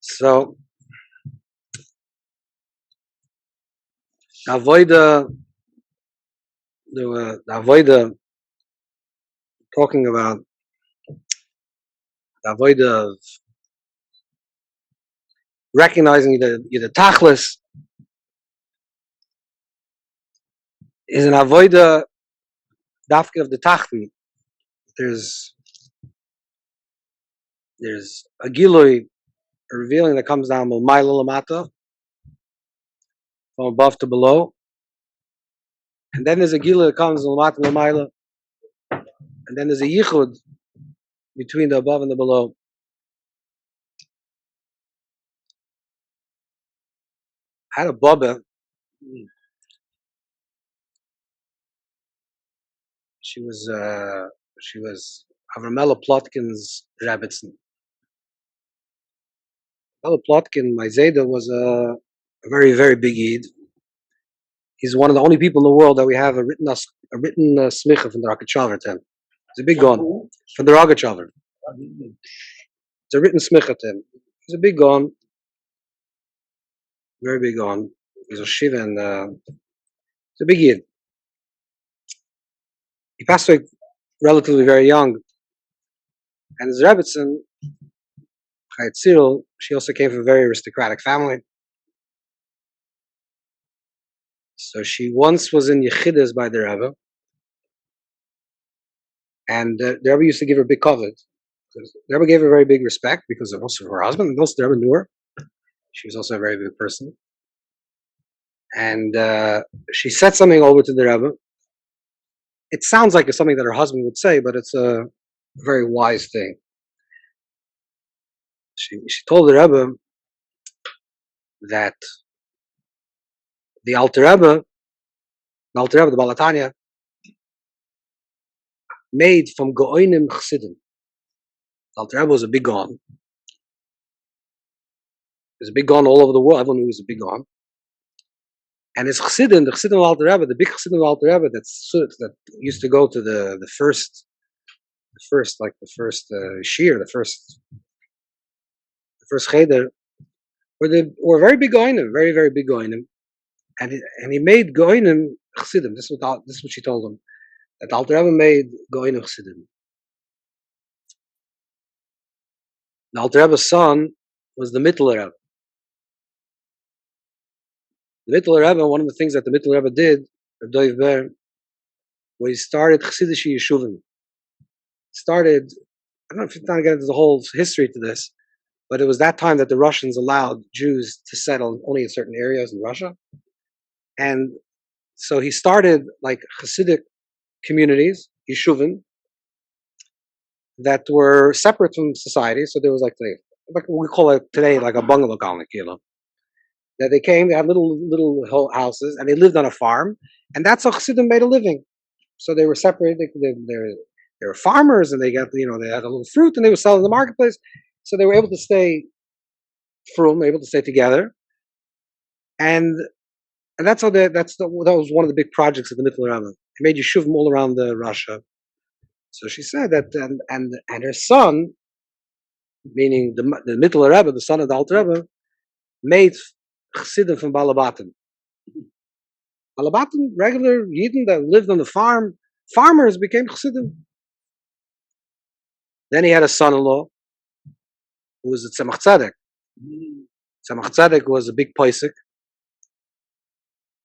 So, avoida the avoida talking about the avoida of recognizing the tachlis is an avoida dafka of the tachli. There's a gilui, a revealing that comes down from lamata, from above to below, and then there's a gilui that comes from lamata lamayla, and then there's a yichud between the above and the below. I had a baba. She was Avramela Plotkin's Rebbitzin. Avramela Plotkin, my Zayda, was a very, very big Yid. He's one of the only people in the world that we have a written smicha from the Rogachover to him. It's a big gon from the Rogachover. It's a written smicha to him. He's a big gon, very big gon. He's a shiva and he's a big Yid. He passed away relatively very young. And his Rebbitzin, Chayat Cyril, she also came from a very aristocratic family. So she once was in Yechidus by the Rebbe, and the Rebbe used to give her big kavod. The Rebbe gave her very big respect because of also her husband, and also the Rebbe knew her. She was also a very big person. And she said something over to the Rebbe. It sounds like it's something that her husband would say, but it's a very wise thing. She told the Rebbe that the Alter Rebbe, the Balatanya, made from Go'onim Chassidim. The Alter Rebbe was a big gon. There's a big gon all over the world. Everyone knew he was a big gon. And his Chassidim, the Chassidim of Alter Rebbe, the big Chassidim of Alter Rebbe that used to go to the first shir, the first cheder, were very big goinim, very, very big goinim. And he made goinim Chassidim. This is what she told him. That Alter Rebbe made goinim Chassidim. The Alter Rebbe's son was the Mittler Rebbe. The Mittler Rebbe, one of the things that the Mittler Rebbe did, Rav Doiv Ber, was he started Chassidish Yeshuvim. I don't know if you're trying to get into the whole history to this, but it was that time that the Russians allowed Jews to settle only in certain areas in Russia. And so he started like Chassidic communities, Yeshuvim, that were separate from society. So there was like we call it today like a bungalow colony, that they came, they had little houses, and they lived on a farm, and that's how Chassidim made a living. So they were separated. They were farmers, and they got they had a little fruit, and they would sell in the marketplace. So they were able to stay frum, able to stay together, and that's how that was one of the big projects of the Mittler Rebbe. He made yeshuvim all around Russia. So she said that, and her son, meaning the Mittler Rebbe, the son of the Alter Rebbe, made Chassidim from Balabatim. Balabatim, regular Yidden that lived on the farm, farmers became Chassidim. Then he had a son-in-law who was a Tzemach Tzedek. Tzemach Tzedek was a big poisek,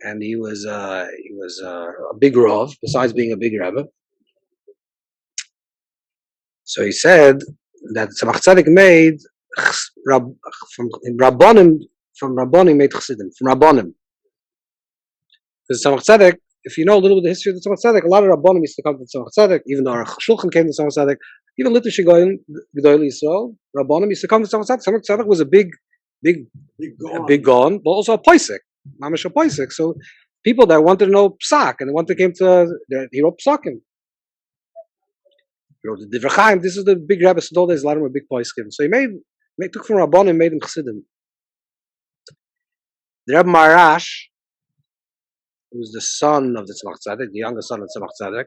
and he was a big Rav, besides being a big Rebbe. So he said that Tzemach Tzedek made from Rabbonim made Chassidim, from Rabbonim. Because Tzemach Tzedek, if you know a little bit of the history of the Tzemach Tzedek, a lot of Rabbonim used to come to Tzemach Tzedek, even though our Shulchan came to Tzemach Tzedek, even Litvish Goyim, Gedol Yisrael, Rabbonim used to come to Tzemach Tzedek. Tzemach Tzedek was a big gon, but also a poisek, mamish a poisek. So people that wanted to know psak, and wanted came to, he wrote psakim. He wrote the Divrei Chaim. This is the big rabbis in those days. A lot of them were big poiskim. So he took from Rabbonim and made him Chassidim. The Rebbe Marash, who was the son of the Tzemach Tzedek, the younger son of Tzemach Tzedek,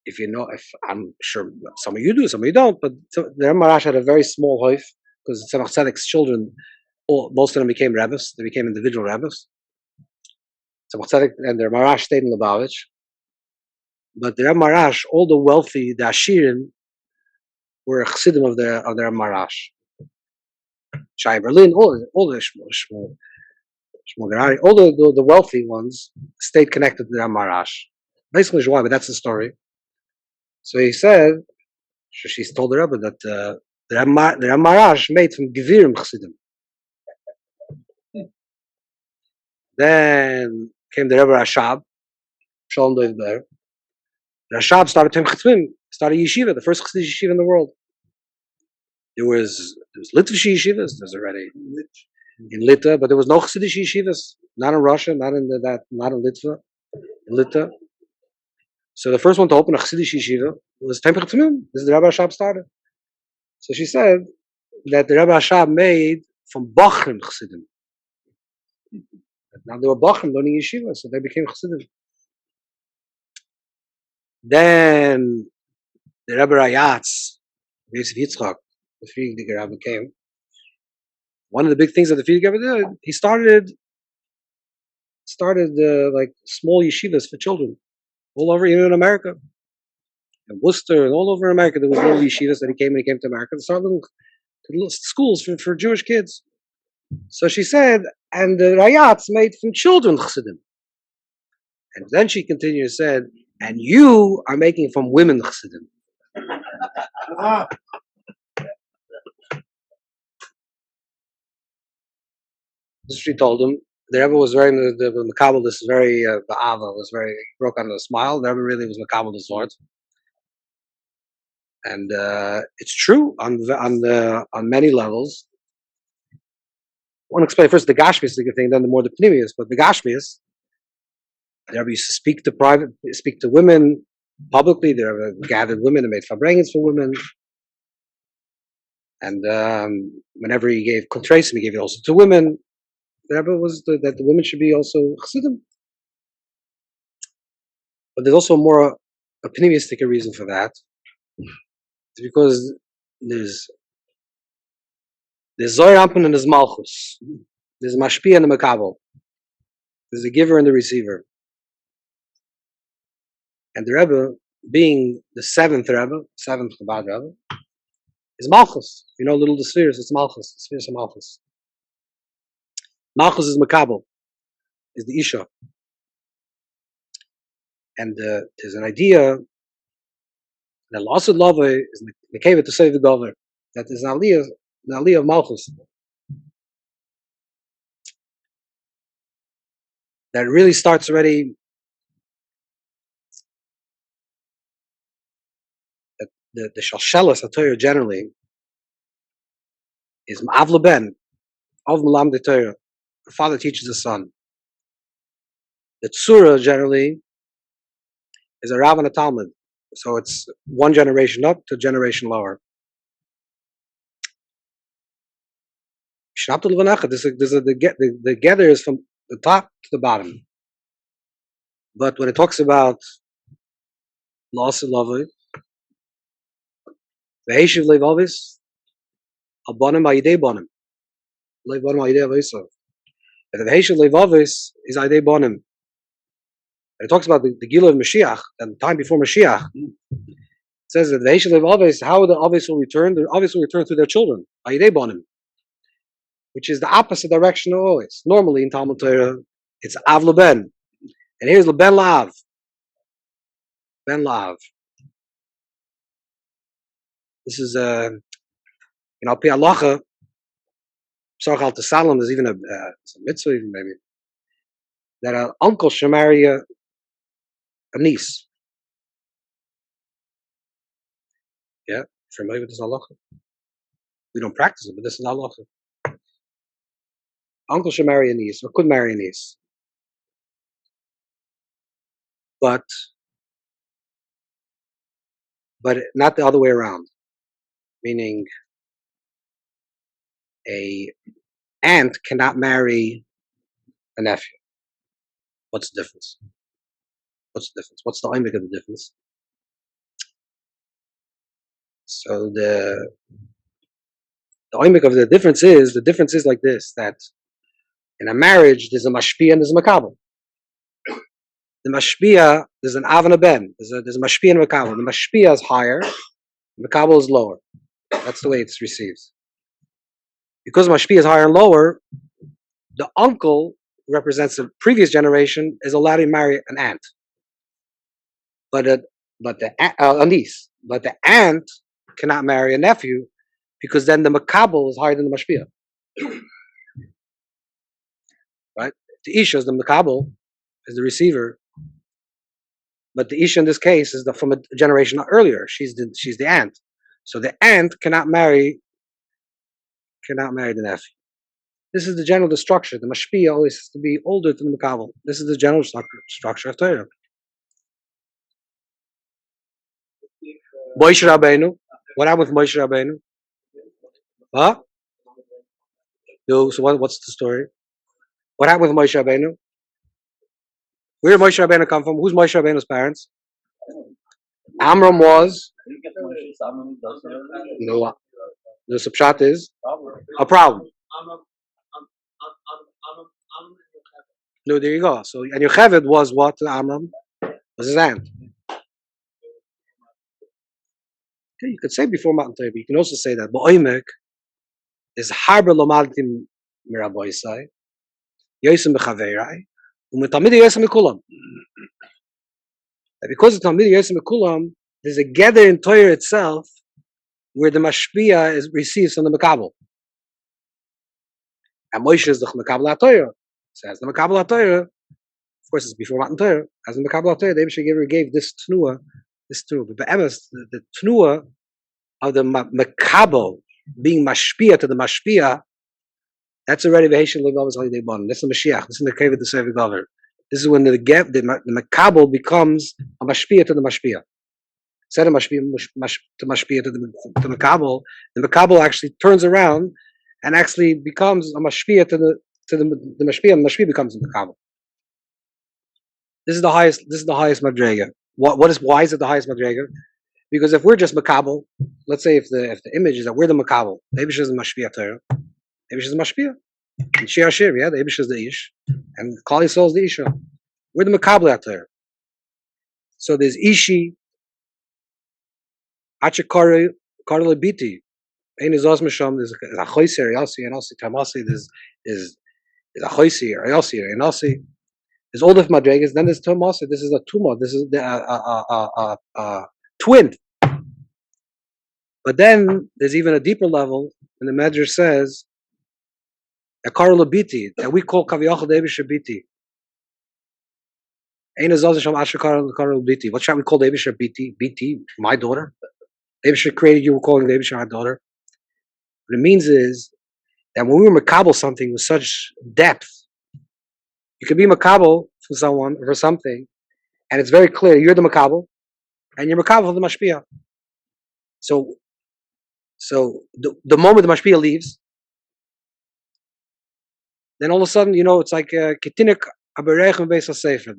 if you know, if I'm sure some of you do, some of you don't, but the Marash had a very small hoif because Tzemach Tzedek's children, most of them became rabbis. They became individual rabbis. Tzemach Tzedek and their Marash stayed in Lubavitch. But the Marash, all the wealthy, the Ashirim, were Chassidim of their Marash. Shai Berlin, all the Shmuel, all the wealthy ones stayed connected to their Marash. Basically, why, but that's the story. So he said, she told the Rebbe that the Marash made from Gevirim Chassidim. Then came the Rebbe Rashab, Shalom Dov Ber. Rashab started Chatzmim, started yeshiva, the first Chassidic yeshiva in the world. There was Litvish yeshivas. There's already in Litva, but there was no Chassidic yeshivas. Not in Russia, not in Litva, in Litva. So the first one to open a Chassidic yeshiva was Temple Chatzmim. This is the Rebbe Rashab started. So she said that the Rebbe Rashab made from Bachrim Chassidim. Now there were Bachrim learning yeshiva, so they became Chassidim. Then the Rebbe Rayatz, Yosef Yitzchak, the Friedrich Rebbe came. One of the big things that the Friedrich Rebbe did, he started like small yeshivas for children all over, even in America, in Worcester and all over America. There was little yeshivas that he came to America and started little schools for Jewish kids. So she said, and the Rayatz made from children Chassidim. And then she continued and said, and you are making from women Chassidim. This she told him. The Rebbe was very, the Makabal, this is very, Ba'ava, was very, broke out in a smile. The Rebbe really was Makabal the sword. And it's true on many levels. I want to explain first the Gashmias thing, then the more the Pnimius. But the Gashmias, the Rebbe used to speak to women publicly. The Rebbe gathered women and made Farbrengens for women. And whenever he gave Kontresim, he gave it also to women. The Rebbe was that the women should be also Chassidim. But there's also more optimistic reason for that. It's because there's Zohar Ampen and there's Malchus. There's Mashpia and the Makabel. There's the giver and the receiver. And the Rebbe, being the seventh Chabad Rebbe, is Malchus. You know, little the spheres, it's Malchus. The spheres are Malchus. Malchus is Makabel, is the Isha. And there's an idea that Lasud Love is Nekeva to save the governor. That is an aliyah of Malchus. That really starts already. That the Shalshelas HaTorah generally is Ma'avla Ben, of Malam de Torah. The father teaches the son. The Tzura generally is a Rav and a Talmud. So it's one generation up to a generation lower. The gather is from the top to the bottom. But when it talks about loss of love, the Heshiv Levavis, Abonim Ayidei Bonim. Levanim Ayidei Avisa. And the Heshiv Levavis is Ayidei Bonim. It talks about the Gila of Mashiach, and the time before Mashiach. It says that the Heshiv Levavis, how the Avis will return, the Avis will return to their children. Ayidei Bonim. Which is the opposite direction of always. Normally in Talmud Torah, it's Av Leben. And here's Leben La'av. Ben La'av. This is, Pi Halacha, Psach Al Tesalem, there's even a mitzvah, even maybe, that an uncle should marry a niece. Yeah, familiar with this halacha? We don't practice it, but this is halacha. Uncle should marry a niece, or could marry a niece. But not the other way around. Meaning, a aunt cannot marry a nephew. What's the difference? What's the difference? What's the image of the difference? So the oimik of the difference is like this: that in a marriage there's a mashpia and there's a makabel. The mashpia, there's an av and a ben. There's a mashpia and a makabel. The mashpia is higher, the makabel is lower. That's the way it's received. Because mashpia is higher and lower, the uncle represents the previous generation is allowed to marry an aunt, but a niece. But the aunt cannot marry a nephew because then the makabel is higher than the mashpia. Right? The isha is the makabel, is the receiver, but the isha in this case is from a generation earlier. She's the aunt, so the aunt cannot marry the nephew. This is the general structure. The mashpia always has to be older than the makabel. This is the general structure of Torah. Moshe Rabbeinu. What happened with Moshe Rabbeinu? Huh? So what's the story? What happened with Moshe Rabbeinu? Where did Moshe Rabbeinu come from? Who's Moshe Rabbeinu's parents? Amram was. You know what? The subshat is a problem. No, there you go. So, and Yocheved was what to Amram? Was his aunt. Okay, you could say before Matan Torah, but you can also say that Ba'oimek is harber lomaltim miraboisai, yosim b'chaveirai, u'metamidi yosim b'kulam. Because it's tamidi yosim b'kulam, there's a gather in Torah itself where the mashpia is received from the makabel. And Moshe is the makabel HaTorah. So as the makabel HaTorah, of course it's before Matan Torah, as the makabel HaTorah, the Eibusher gave this tnua. But the tnua of the makabel being mashpia to the mashpia, that's already v'heishel le'gavos haliday bon. That's the Mashiach. This is the Kavod the Sefer Gaver. This is when the makabel becomes a mashpia to the mashpia. Instead of mashpia to mashpia to the makabel actually turns around and actually becomes a mashpia to the mashpia, and the mashpia becomes the makabel. This is the highest madrega. Why is it the highest madrega? Because if we're just makabel, let's say if the image is that we're the makabel, the Eibush is the mashpia Torah, the Eibush is the mashpia, and Shir Hashir, the Eibush is the ish, and Klal Yisrael is the isha. We're the makabel Torah. So there's ishi, achikari, karle biti, ein izos misham. There's a choiser, yasi, and also tamasi. There's a choiser, yasi, and also. There's all the madregas. Then there's tamasi. This is a tuma. This is the twin. But then there's even a deeper level, and the Medrash says a karla biti that we call kaviyachol Eibush biti. Ein azaz sham asher karla biti. What shall we call the Eibush biti? Biti, my daughter. Eibush created you. We're calling the Eibush our daughter. What it means is that when we were makabel something with such depth, you can be makabel for someone or for something, and it's very clear you're the makabel, and you're makabel for the mashpia. So the moment the mashpia leaves, then all of a sudden, it's like kitinik aberechem beis hasefer.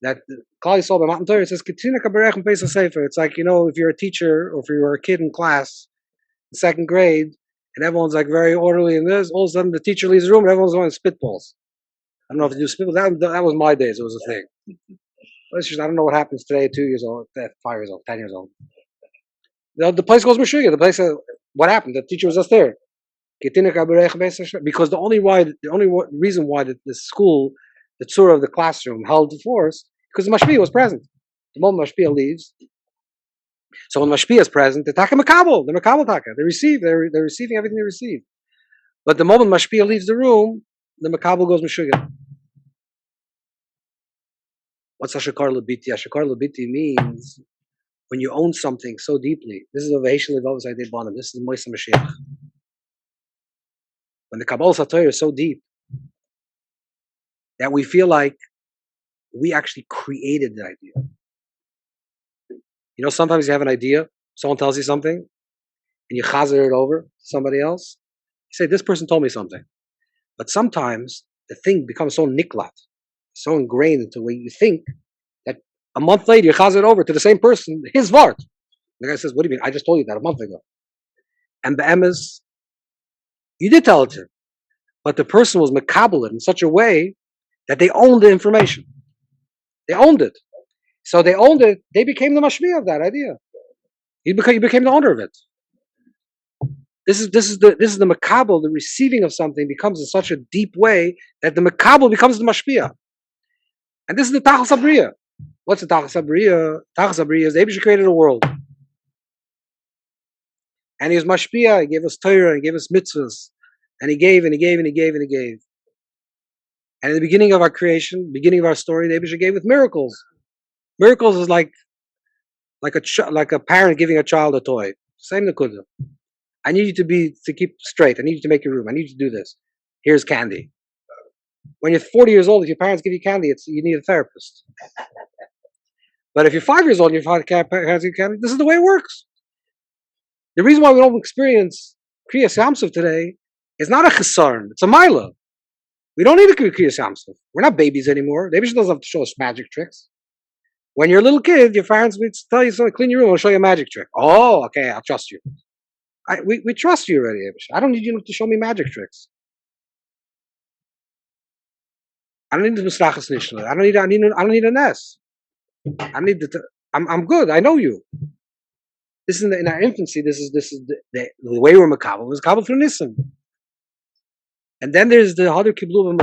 That Klal Yisrael by Matan Torah, it says kitinik aberechem beis hasefer. It's like, if you're a teacher or if you're a kid in class, in second grade, and everyone's like very orderly in this, all of a sudden the teacher leaves the room and everyone's going spitballs. I don't know if they do spitballs. That was my days. It was a thing. I don't know what happens today. 2 years old, 5 years old, 10 years old. The place goes Meshuggah. The place, what happened? The teacher was just there. Because the only reason why the school, the tzura of the classroom held force, because the mashpia was present. The moment mashpia leaves, so when mashpia is present, the makabel taka. They're receiving everything they receive. But the moment mashpia leaves the room, the makabel goes Meshuggah. What's Ashakar Labiti? Ashakar Labiti means when you own something so deeply. This is a v'heishel le'gavos haliday bon. This is Moisei Mashiach. When the Kabbalah Torah is so deep that we feel like we actually created the idea. Sometimes you have an idea, someone tells you something, and you chazer it over to somebody else. You say, this person told me something. But sometimes the thing becomes so niklat, so ingrained into the way you think, that a month later you chazer it over to the same person, his vart. The guy says, what do you mean? I just told you that a month ago. And the emes, you did tell it to him. But the person was makabel in such a way that they owned the information. They owned it. So they owned it. They became the mashmiya of that idea. You became the owner of it. This is the makabel. The receiving of something becomes in such a deep way that the makabel becomes the mashmiya. And this is the tachas habriya. What's the tachas habriya? Tachas habriya is the Eibush created a world, and he was mashmiya. He gave us Torah, he gave us mitzvahs, and he gave and he gave and he gave and he gave. And in the beginning of our creation, beginning of our story, the Eibush gave with miracles. Miracles is like a parent giving a child a toy. Same nekuda. I need you to keep straight. I need you to make your room. I need you to do this. Here's candy. When you're 40 years old, if your parents give you candy, you need a therapist. But if you're 5 years old and your parents give you candy, this is the way it works. The reason why we don't experience Kriyas Yamsuf today is not a chesarn, it's a mila. We don't need a Kriyas Yamsuf. We're not babies anymore. The Eibush doesn't have to show us magic tricks. When you're a little kid, your parents would tell you, so clean your room, I'll show you a magic trick. Oh, okay, I'll trust you. We trust you already, Eibush. I don't need you to show me magic tricks. I don't need the misrachas nishla. I don't need a nest. I'm good. I know you. This is in our infancy. This is the way we're makabel. It's makabel through nisim. And then there's the other kibluvim,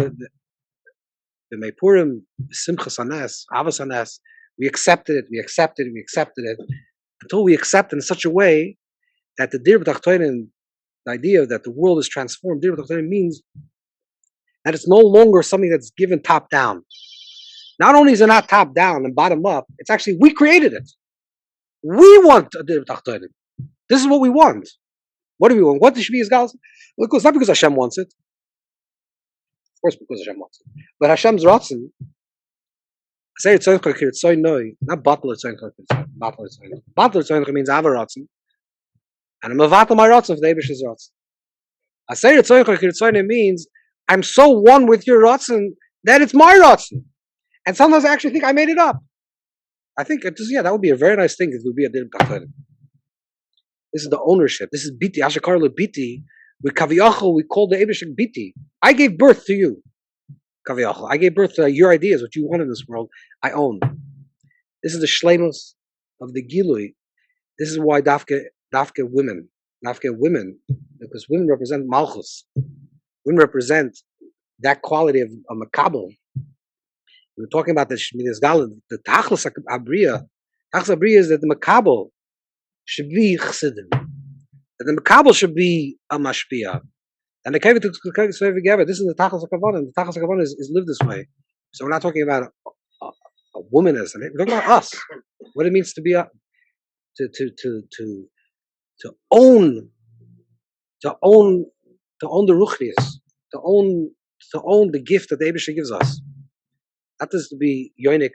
the meipurim, simchas anes, avos anes. We accepted it until we accept in such a way that the dir b'tachtonim, the idea that the world is transformed, dir b'tachtonim means that it's no longer something that's given top down. Not only is it not top down and bottom up, it's actually we created it. We want a dir b'tachtonim. This is what we want. What do we want? What the Shvi is Gals? Well, of course, not because Hashem wants it. Of course, because Hashem wants it. But Hashem's ratzon. Say it's so noi, not battle it's battle it's means ava ratzon. And I'm a vatal my ratzon for the Eibish's ratzon. I say it means I'm so one with your ratzon that it's my ratzon. And sometimes I actually think I made it up. I think that would be a very nice thing if it would be a dir b'tachtonim. This is the ownership. This is biti. Ashakar le biti. With kaviyachol, we call the Eibush biti. I gave birth to you. Kaviyachol. I gave birth to your ideas, what you want in this world. I own. This is the shleimus of the gilui. This is why dafke women, because women represent Malchus. Women represent that quality of a makabel. We're talking about the tachlis abriya. Tachlis abriya is that the makabel should be chassidim. That the makabel should be a mashpia. And the kavit together. This is the tachlis hakavanim. The tachlis hakavanim is lived this way. So we're not talking about a woman as we're talking about us. What it means to be to own the ruchnius, to own the gift that the Eibush gives us. Not just to be yoinik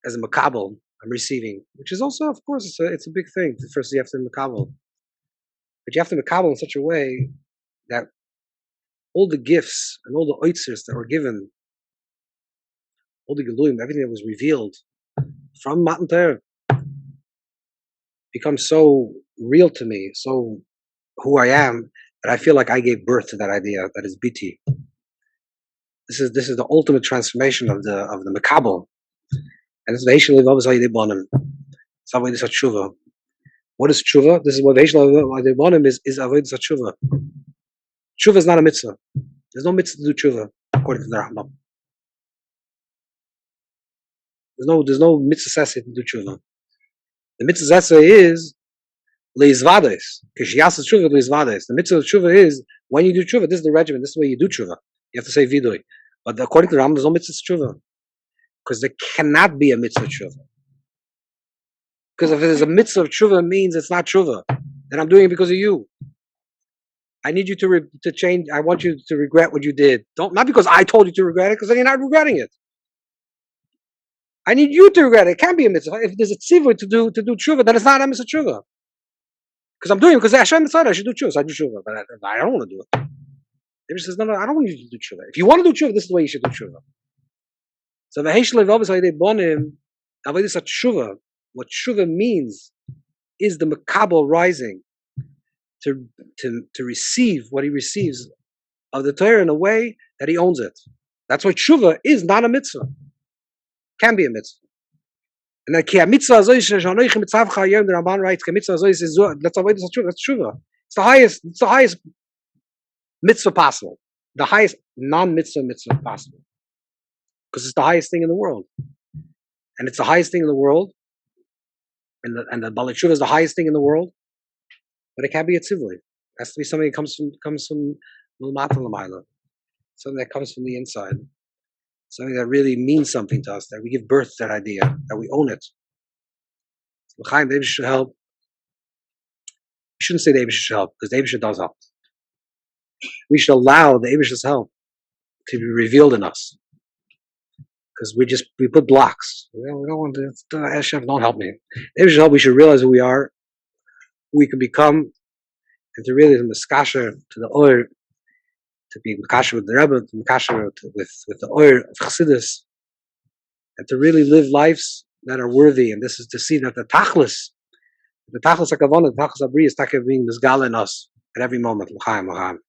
as a makabel, I'm receiving, which is also, of course, it's a big thing. First, you have to makabel, but you have to makabel in such a way that all the gifts and all the oitzers that were given, all the geluim, everything that was revealed from Matan Torah, becomes so real to me, so who I am, that I feel like I gave birth to that idea that is biti. This is the ultimate transformation of the makabel, and it's veishel levav zayidei bonim. It's avodas tshuva. What is tshuva? This is what veishel levav zayidei bonim is avodas tshuva. Tshuva is not a mitzvah. There's no mitzvah to do tshuva according to the Rambam. There's no mitzvah to do tshuva. The mitzvah is leizvades. Kishiyas tshuva leizvades. The mitzvah of tshuva is when you do tshuva. This is the regimen. This is the way you do tshuva. You have to say vidui. But according to the Rambam, there's no mitzvah tshuva. Because there cannot be a mitzvah tshuva. Because if there's a mitzvah of tshuva, it means it's not tshuva. Then I'm doing it because of you. I need you to change. I want you to regret what you did. Not because I told you to regret it, because then you're not regretting it. I need you to regret it. It can't be a mitzvah. If there's a tzivur to do tshuva, then it's not a mitzvah tshuva. Because I'm doing it because Hashem decided I should do tshuva. So I do tshuva, but I don't want to do it. He says, no, I don't want you to do tshuva. If you want to do tshuva, this is the way you should do tshuva. So v'heish levav zayidei bonim avodas tshuva what tshuva means is the makabel rising to receive what he receives of the Torah in a way that he owns it. That's why tshuva is not a mitzvah. Can be a mitzvah. And the mitzvah the Ramban writes, that's tshuva. It's the highest mitzvah possible. The highest non-mitzvah possible. Because it's the highest thing in the world. And it's the highest thing in the world. And the Baalei Tshuva is the highest thing in the world. But it can't be a tzivli. It has to be something that comes from l'mata l'mayla. Something that comes from the inside. Something that really means something to us, that we give birth to that idea, that we own it. L'chaim, the Eibush should help. We shouldn't say the Eibush should help, because the Eibush does help. We should allow the Eibush's help to be revealed in us. Because we put blocks. We don't want to, Hashem, don't help me. The Eibush should help, we should realize who we are, who we can become, and to really miskasher to the oir, to be Makasher with the Rebbe, to Makasher with the Oyer of Chassidus, and to really live lives that are worthy. And this is to see that the Tachlis HaKavana, the Tachlis HaBri is being misgal in us at every moment. L'chaim, l'chaim.